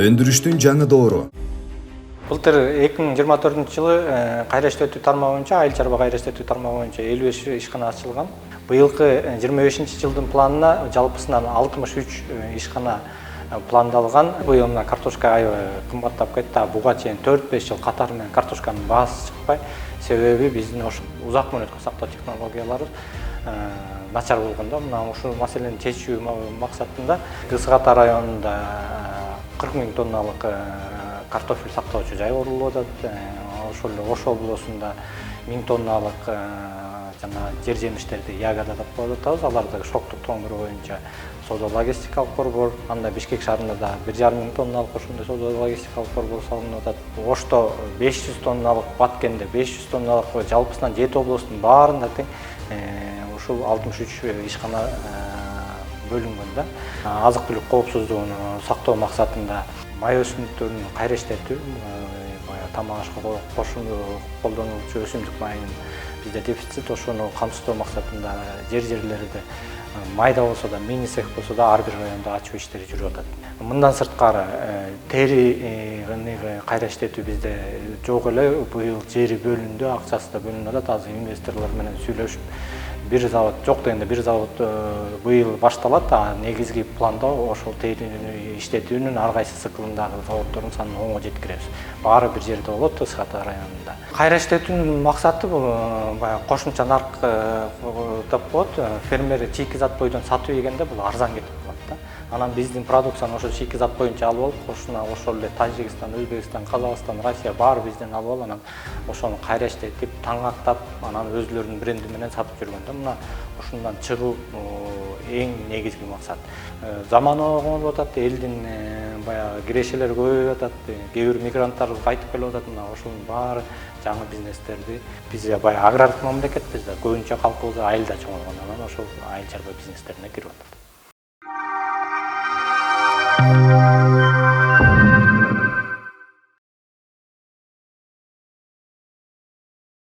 Өндүрүштүн жаңы доору. Былтыр 2024-жылы кайра иштетүү тармагы боюнча, айыл чарба кайра иштетүү тармагы боюнча 55 ишкана ачылган. Быйылкы 25-жылдын планына жалпысынан 63 ишкана пландалган. Быйыл мына картошка аябай кымбаттап кетти. Буга чейин 4-5 жыл катары менен картошканын баасы чыкпай. Себеби биздин ош узак мөөнөткө сактоо технологиялары начар болгондо, мына ушул маселени чечүү максатында Кызыл Ата районунда 40 000 тонналык картофель сактоочу жай курулуп атат. Ошол эле Ош облусунда 1000 тонналык жана жер жемиштерди ягода деп коюп атабыз. Аларды шоктук тоңдуруу боюнча соода-логистикалык борбор, анда Бишкек шаарында да 1,5 тонналык ошондой соода-логистикалык борбор салынып атат. Ошто 500 тонналык, Баткенде 500 тонналык, жалпысынан 7 облустун баарында тең ушул 63 ишкана бөлүнгөн да. Азык-түлүк коопсуздугун сактоо максатында май өсүмдүктөрүн кайра иштетүү, тамак ашка колдонулчу өсүмдүк майынын бизде дефицит, ошону камсыздоо максатында жерлерде майда болсо да, мини цех болсо да ар бир райондо ачуу иштери жүрүп атат. Мындан сырткары терини кайра иштетүү бизде жок эле. Быйыл жери бөлүндү, акчасы да бөлүнүп атат. Азыр инвесторлор менен сүйлөшүп, бир завод жок дегенде бир завод быйыл башталат. Негизги планда ошол терини иштетүүнүн ар кайсы цикылындагы заводдордун санын оңго жеткиребиз. Баары бир жерде болот, Кызыл Ата районунда. Кайра иштетүүнүн максаты бул баягы кошумча нарк деп коет. Фермер чийки зат бойдон сатып ийгенде бул арзан кетип калат да. Анан биздин продукцияны ошо чийки зат боюнча алып алып, кошуна ошол эле Тажикстан, Өзбекстан, Казакстан, Россия баары бизден алып алып, анан ошону кайра иштетип, таңаттап, анан өздөрүнүн бренди менен сатып жүргөн да. Мына ушундан чыгуу эң негизги максат. Заманоо конуп атат, элдин баягы кирешелери көбөйүп атат, кээ бир мигранттар кайтып келип атат. Мына ошонун баары жаңы бизнестерди, биз баягы агрардык мамлекетпиз да, көбүнчө калкыбыз айылда чоңойгондон ошол айыл чарба бизнестерине кирип атат.